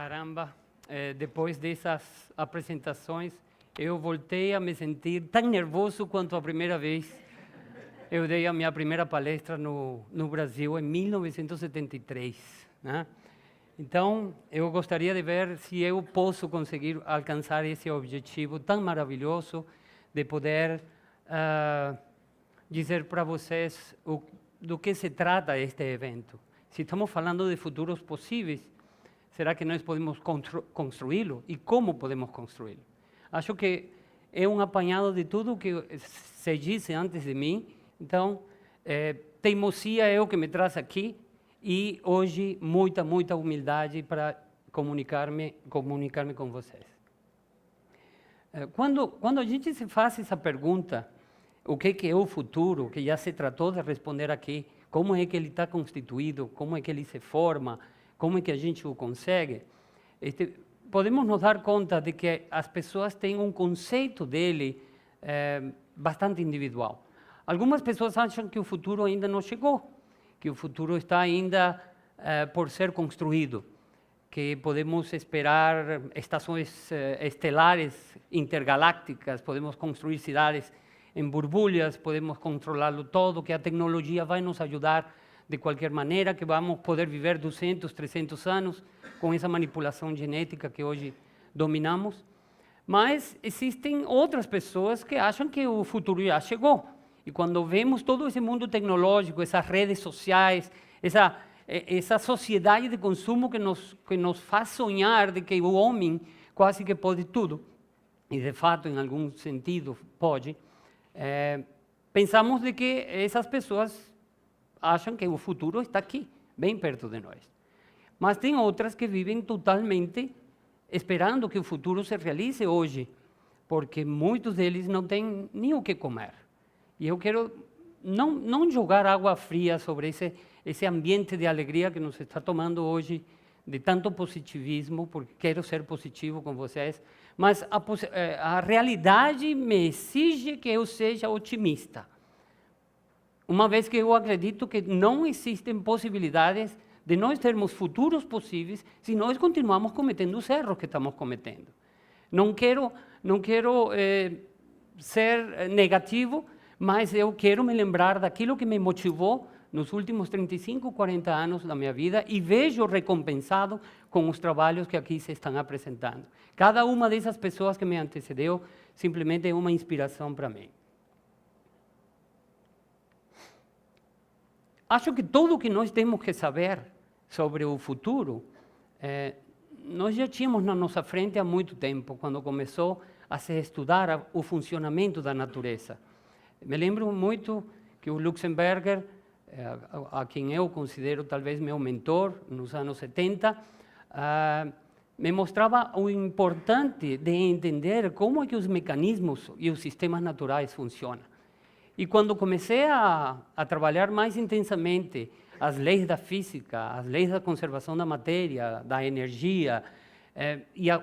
Caramba, depois dessas apresentações, eu voltei a me sentir tão nervoso quanto a primeira vez. Eu dei a minha primeira palestra no Brasil em 1973, né? Então, eu gostaria de ver se eu posso conseguir alcançar esse objetivo tão maravilhoso de poder dizer para vocês do que se trata este evento. Se estamos falando de futuros possíveis, será que nós podemos construí-lo? E como podemos construí-lo? Acho que é um apanhado de tudo que se disse antes de mim. Então, teimosia é o que me traz aqui e hoje muita humildade para comunicar-me com vocês. Quando a gente se faz essa pergunta, o que é o futuro, que já se tratou de responder aqui, como é que ele está constituído, como é que ele se forma, como é que a gente o consegue, podemos nos dar conta de que as pessoas têm um conceito dele bastante individual. Algumas pessoas acham que o futuro ainda não chegou, que o futuro está ainda por ser construído, que podemos esperar estações estelares intergalácticas, podemos construir cidades em borbulhas, podemos controlá-lo todo, que a tecnologia vai nos ajudar de qualquer maneira, que vamos poder viver 200, 300 anos com essa manipulação genética que hoje dominamos. Mas existem outras pessoas que acham que o futuro já chegou. E quando vemos todo esse mundo tecnológico, essas redes sociais, essa sociedade de consumo que nos faz sonhar de que o homem quase que pode tudo, e de fato, em algum sentido, pode, pensamos de que essas pessoas acham que o futuro está aqui, bem perto de nós. Mas tem outras que vivem totalmente esperando que o futuro se realize hoje, porque muitos deles não têm nem o que comer. E eu quero não jogar água fria sobre esse ambiente de alegria que nos está tomando hoje, de tanto positivismo, porque quero ser positivo com vocês, mas a realidade me exige que eu seja otimista. Uma vez que eu acredito que não existem possibilidades de nós termos futuros possíveis se nós continuamos cometendo os erros que estamos cometendo. Não quero ser negativo, mas eu quero me lembrar daquilo que me motivou nos últimos 35, 40 anos da minha vida e vejo recompensado com os trabalhos que aqui se estão apresentando. Cada uma dessas pessoas que me antecedeu simplesmente é uma inspiração para mim. Acho que tudo o que nós temos que saber sobre o futuro, nós já tínhamos na nossa frente há muito tempo, quando começou a se estudar o funcionamento da natureza. Me lembro muito que o Luxemburger, a quem eu considero talvez meu mentor nos anos 70, me mostrava o importante de entender como é que os mecanismos e os sistemas naturais funcionam. E quando comecei a trabalhar mais intensamente as leis da física, as leis da conservação da matéria, da energia,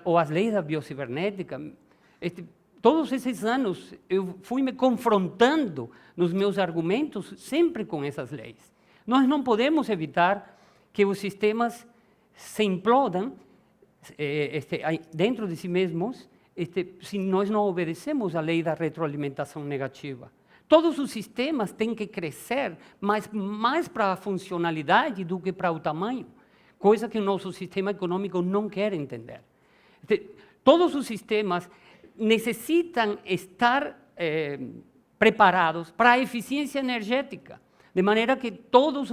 ou as leis da biocibernética, todos esses anos eu fui me confrontando nos meus argumentos sempre com essas leis. Nós não podemos evitar que os sistemas se implodam dentro de si mesmos se nós não obedecemos à lei da retroalimentação negativa. Todos os sistemas têm que crescer, mas mais para a funcionalidade do que para o tamanho, coisa que o nosso sistema econômico não quer entender. Todos os sistemas necessitam estar preparados para a eficiência energética, de maneira que todas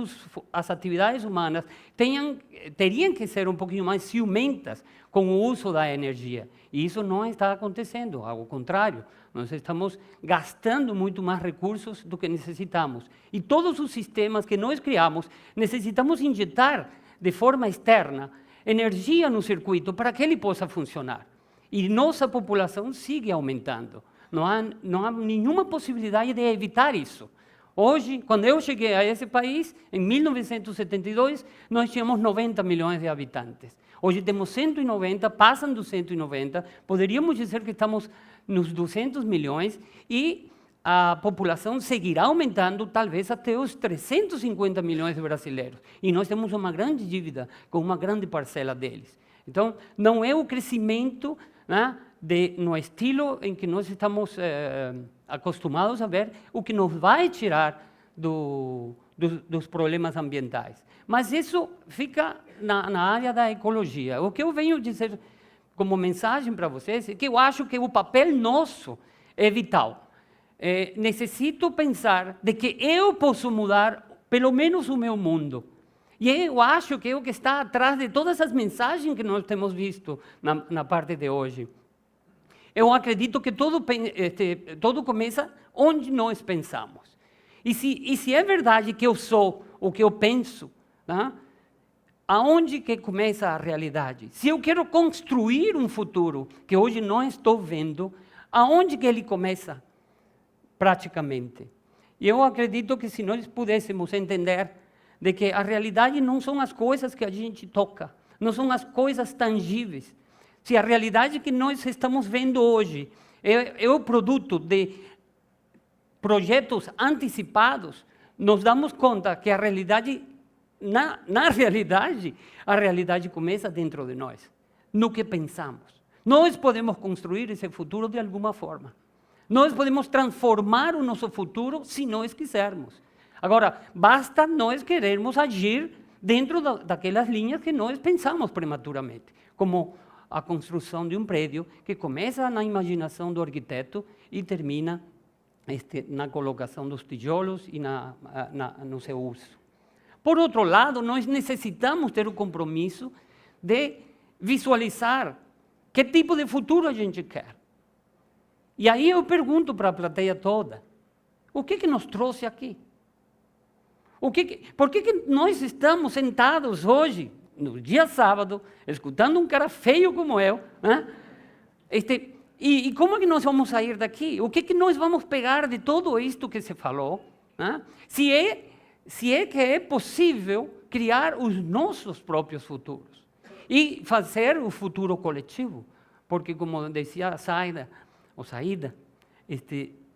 as atividades humanas teriam que ser um pouquinho mais ciumentas com o uso da energia. E isso não está acontecendo, ao contrário, nós estamos gastando muito mais recursos do que necessitamos. E todos os sistemas que nós criamos, necessitamos injetar de forma externa energia no circuito para que ele possa funcionar. E nossa população sigue aumentando. Não há nenhuma possibilidade de evitar isso. Hoje, quando eu cheguei a esse país, em 1972, nós tínhamos 90 milhões de habitantes. Hoje temos 190, passam dos 190, poderíamos dizer que estamos nos 200 milhões e a população seguirá aumentando talvez até os 350 milhões de brasileiros. E nós temos uma grande dívida com uma grande parcela deles. Então, não é o crescimento, né, no estilo em que nós estamos acostumados a ver, o que nos vai tirar dos problemas ambientais. Mas isso fica na área da ecologia. O que eu venho dizer como mensagem para vocês é que eu acho que o papel nosso é vital. Necessito pensar de que eu posso mudar pelo menos o meu mundo. E eu acho que é o que está atrás de todas as mensagens que nós temos visto na parte de hoje. Eu acredito que tudo começa onde nós pensamos. E se é verdade que eu sou o que eu penso, né? Aonde que começa a realidade? Se eu quero construir um futuro que hoje não estou vendo, aonde que ele começa praticamente? E eu acredito que se nós pudéssemos entender de que a realidade não são as coisas que a gente toca, não são as coisas tangíveis. Se a realidade que nós estamos vendo hoje é o produto de projetos antecipados, nos damos conta que a realidade, na realidade, a realidade começa dentro de nós, no que pensamos. Nós podemos construir esse futuro de alguma forma. Nós podemos transformar o nosso futuro se nós quisermos. Agora, basta nós querermos agir dentro daquelas linhas que nós pensamos prematuramente, como a construção de um prédio que começa na imaginação do arquiteto e termina na colocação dos tijolos e no seu uso. Por outro lado, nós necessitamos ter o compromisso de visualizar que tipo de futuro a gente quer. E aí eu pergunto para a plateia toda, o que nos trouxe aqui? Por que nós estamos sentados hoje, no dia sábado, escutando um cara feio como eu, né? E como é que nós vamos sair daqui? O que nós vamos pegar de tudo isto que se falou? Né? Se é que é possível criar os nossos próprios futuros e fazer o futuro coletivo, porque como dizia a Saída,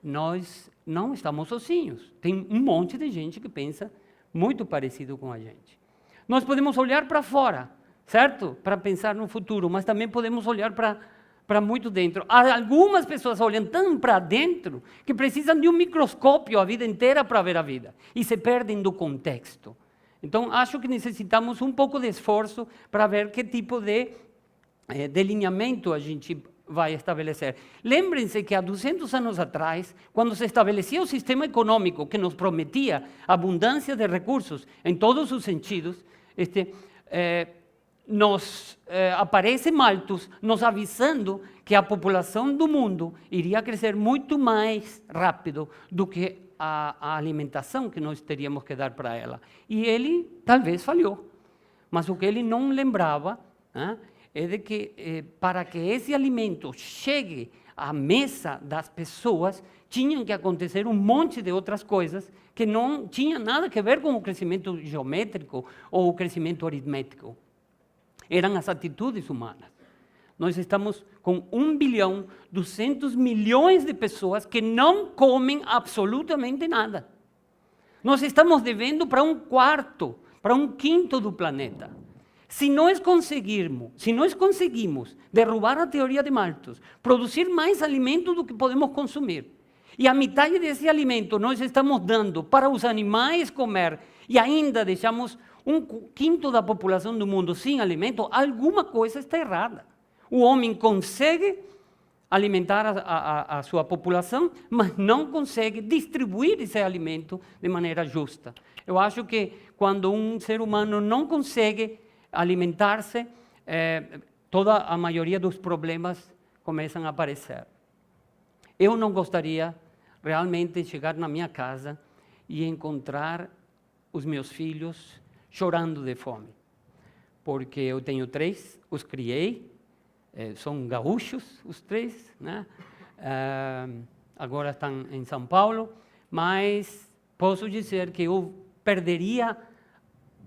nós não estamos sozinhos. Tem um monte de gente que pensa muito parecido com a gente. Nós podemos olhar para fora, certo? Para pensar no futuro, mas também podemos olhar para muito dentro. Algumas pessoas olham tão para dentro que precisam de um microscópio a vida inteira para ver a vida e se perdem do contexto. Então, acho que necessitamos um pouco de esforço para ver que tipo de delineamento a gente vai estabelecer. Lembrem-se que há 200 anos atrás, quando se estabelecia o sistema econômico que nos prometia abundância de recursos em todos os sentidos, aparece Malthus nos avisando que a população do mundo iria crescer muito mais rápido do que a alimentação que nós teríamos que dar para ela. E ele talvez falhou, mas o que ele não lembrava é de que para que esse alimento chegue à mesa das pessoas, tinham que acontecer um monte de outras coisas que não tinham nada a ver com o crescimento geométrico ou o crescimento aritmético. Eram as atitudes humanas. Nós estamos com 1.2 bilhões de pessoas que não comem absolutamente nada. Nós estamos devendo para um quarto, para um quinto do planeta. Se nós conseguimos derrubar a teoria de Malthus, produzir mais alimento do que podemos consumir, e a metade desse alimento nós estamos dando para os animais comer, e ainda deixamos um quinto da população do mundo sem alimento, alguma coisa está errada. O homem consegue alimentar a sua população, mas não consegue distribuir esse alimento de maneira justa. Eu acho que quando um ser humano não consegue alimentar-se, toda a maioria dos problemas começam a aparecer. Eu não gostaria realmente de chegar na minha casa e encontrar os meus filhos chorando de fome, porque eu tenho 3, os criei, são gaúchos os 3, né? Agora estão em São Paulo, mas posso dizer que eu perderia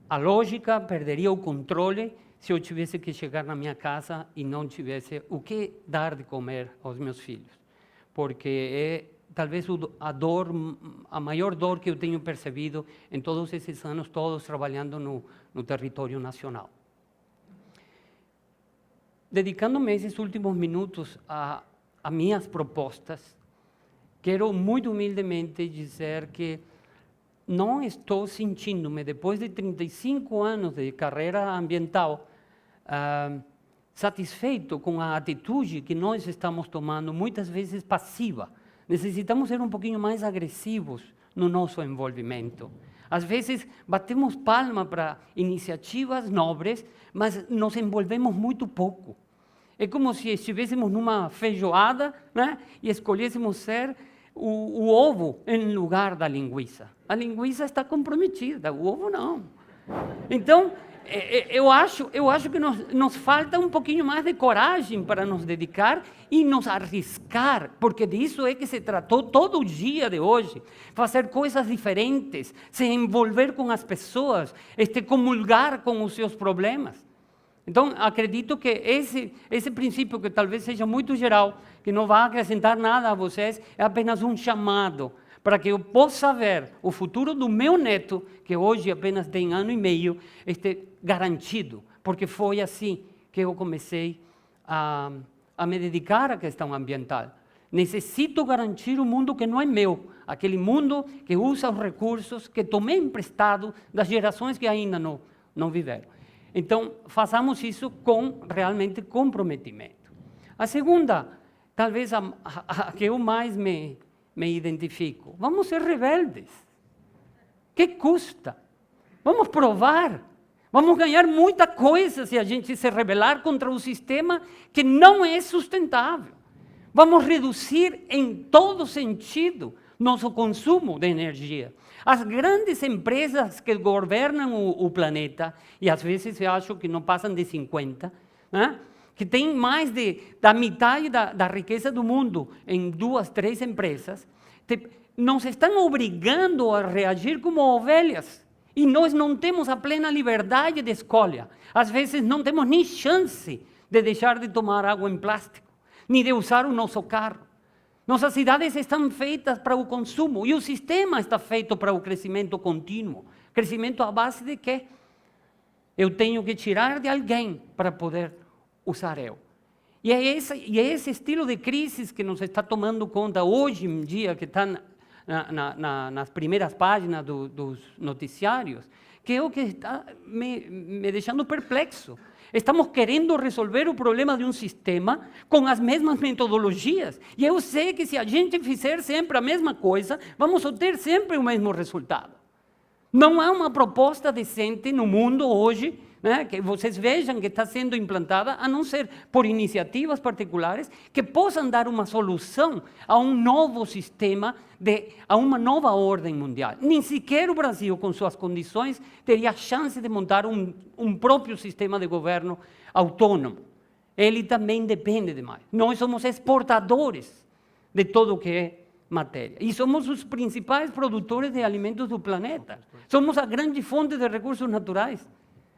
a lógica, perderia o controle se eu tivesse que chegar na minha casa e não tivesse o que dar de comer aos meus filhos, porque talvez a maior dor que eu tenho percebido em todos esses anos todos trabalhando no território nacional. dedicando-me esses últimos minutos a minhas propostas, quero muito humildemente dizer que não estou sentindo-me, depois de 35 anos de carreira ambiental, satisfeito com a atitude que nós estamos tomando, muitas vezes passiva. Necessitamos ser um pouquinho mais agressivos no nosso envolvimento. Às vezes, batemos palma para iniciativas nobres, mas nos envolvemos muito pouco. É como se estivéssemos numa feijoada, né, e escolhêssemos ser o ovo em lugar da linguiça. A linguiça está comprometida, o ovo não. Então, eu acho que nos falta um pouquinho mais de coragem para nos dedicar e nos arriscar, porque disso é que se tratou todo o dia de hoje. Fazer coisas diferentes, se envolver com as pessoas, comulgar com os seus problemas. Então, acredito que esse princípio, que talvez seja muito geral, que não vai acrescentar nada a vocês, é apenas um chamado para que eu possa ver o futuro do meu neto, que hoje apenas tem 1 ano e meio, garantido, porque foi assim que eu comecei a me dedicar à questão ambiental. Necessito garantir um mundo que não é meu, aquele mundo que usa os recursos que tomei emprestado das gerações que ainda não viveram. Então, façamos isso com realmente comprometimento. A segunda, talvez a que eu mais me identifico, vamos ser rebeldes. Que custa? Vamos provar. Vamos ganhar muita coisa se a gente se rebelar contra um sistema que não é sustentável. Vamos reduzir em todo sentido nosso consumo de energia. As grandes empresas que governam o planeta, e às vezes eu acho que não passam de 50, né? Que têm mais da metade da riqueza do mundo em 2, 3 empresas, nos estão obrigando a reagir como ovelhas. E nós não temos a plena liberdade de escolha. Às vezes não temos nem chance de deixar de tomar água em plástico, nem de usar o nosso carro. Nossas cidades estão feitas para o consumo e o sistema está feito para o crescimento contínuo. Crescimento à base de quê? Eu tenho que tirar de alguém para poder usar eu. E é esse estilo de crise que nos está tomando conta hoje em dia, que está nas primeiras páginas dos noticiários, que é o que está me deixando perplexo. Estamos querendo resolver o problema de um sistema com as mesmas metodologias. E eu sei que se a gente fizer sempre a mesma coisa, vamos obter sempre o mesmo resultado. Não há uma proposta decente no mundo hoje, né, que vocês vejam que está sendo implantada, a não ser por iniciativas particulares, que possam dar uma solução a um novo sistema, a uma nova ordem mundial. Nem sequer o Brasil, com suas condições, teria chance de montar um próprio sistema de governo autônomo. Ele também depende demais. Nós somos exportadores de tudo o que é matéria. E somos os principais produtores de alimentos do planeta. Somos a grande fonte de recursos naturais.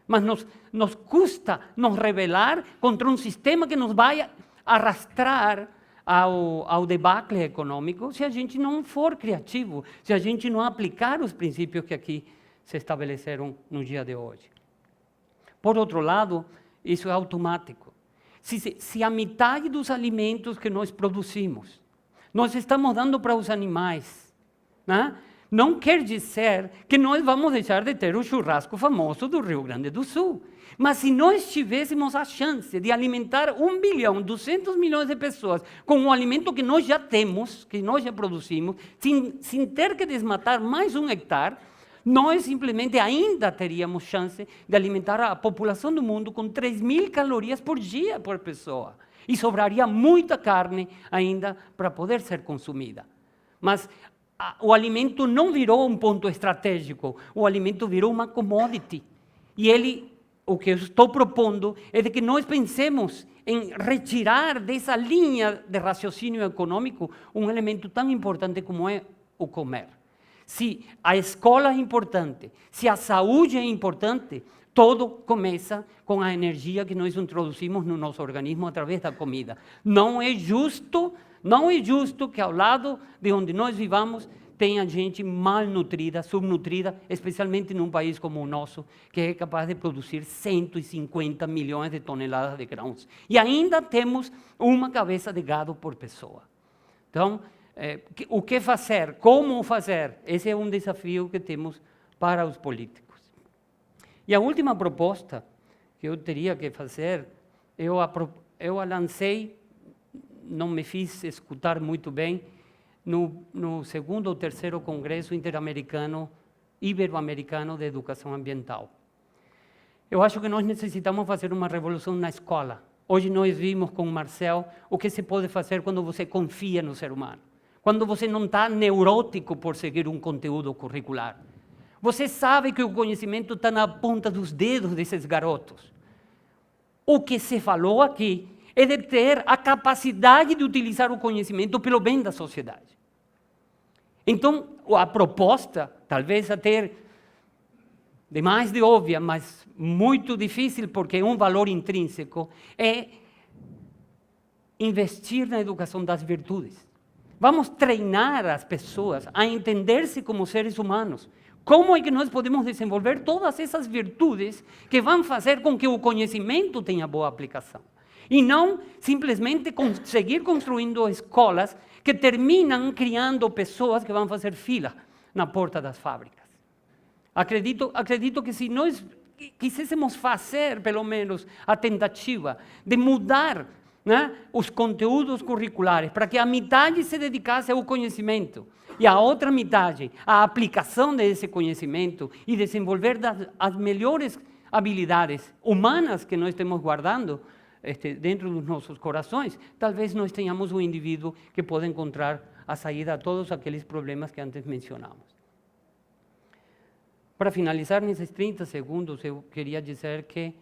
Mas nos custa nos rebelar contra um sistema que nos vai arrastrar ao debacle econômico se a gente não for criativo, se a gente não aplicar os princípios que aqui se estabeleceram no dia de hoje. Por outro lado, isso é automático. Se a metade dos alimentos que nós produzimos, nós estamos dando para os animais, né? Não quer dizer que nós vamos deixar de ter o churrasco famoso do Rio Grande do Sul. Mas se nós tivéssemos a chance de alimentar 1.200 milhões de pessoas com um alimento que nós já temos, que nós já produzimos, sem ter que desmatar mais 1 hectare, nós simplesmente ainda teríamos chance de alimentar a população do mundo com 3.000 calorias por dia por pessoa. E sobraria muita carne ainda para poder ser consumida. Mas o alimento não virou um ponto estratégico, o alimento virou uma commodity. E o que eu estou propondo é de que nós pensemos em retirar dessa linha de raciocínio econômico um elemento tão importante como é o comer. Se a escola é importante, se a saúde é importante, tudo começa com a energia que nós introduzimos no nosso organismo através da comida. Não é justo que ao lado de onde nós vivamos tenha gente malnutrida, subnutrida, especialmente num país como o nosso, que é capaz de produzir 150 milhões de toneladas de grãos. E ainda temos uma cabeça de gado por pessoa. Então, o que fazer? Como fazer? Esse é um desafio que temos para os políticos. E a última proposta que eu teria que fazer, eu a lancei, não me fiz escutar muito bem, no segundo ou terceiro Congresso Interamericano, Ibero-Americano de Educação Ambiental. Eu acho que nós necessitamos fazer uma revolução na escola. Hoje nós vimos com o Marcel o que se pode fazer quando você confia no ser humano. Quando você não está neurótico por seguir um conteúdo curricular. Você sabe que o conhecimento está na ponta dos dedos desses garotos. O que se falou aqui é de ter a capacidade de utilizar o conhecimento pelo bem da sociedade. Então, a proposta, talvez até demais de óbvia, mas muito difícil, porque é um valor intrínseco, é investir na educação das virtudes. Vamos treinar as pessoas a entender-se como seres humanos. Como é que nós podemos desenvolver todas essas virtudes que vão fazer com que o conhecimento tenha boa aplicação? E não simplesmente seguir construindo escolas que terminam criando pessoas que vão fazer fila na porta das fábricas. Acredito que se nós quiséssemos fazer, pelo menos, a tentativa de mudar, né, os conteúdos curriculares para que a metade se dedicasse ao conhecimento e a outra metade à aplicação desse conhecimento e desenvolver as melhores habilidades humanas que nós estamos guardando dentro dos nossos corações, talvez nós tenhamos um indivíduo que pode encontrar a saída a todos aqueles problemas que antes mencionamos. Para finalizar, nesses 30 segundos, eu queria dizer que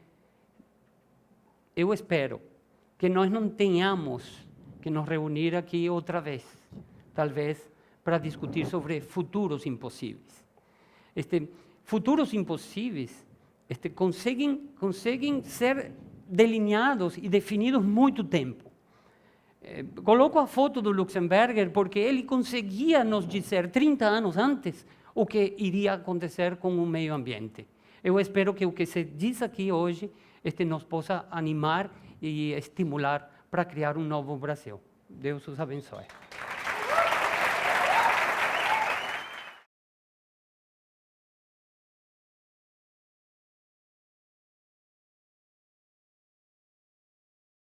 eu espero que nós não tenhamos que nos reunir aqui outra vez, talvez para discutir sobre futuros impossíveis. Futuros impossíveis conseguem ser delineados e definidos muito tempo. Coloco a foto do Luxemburger porque ele conseguia nos dizer 30 anos antes o que iria acontecer com o meio ambiente. Eu espero que o que se diz aqui hoje nos possa animar e estimular para criar um novo Brasil. Deus os abençoe.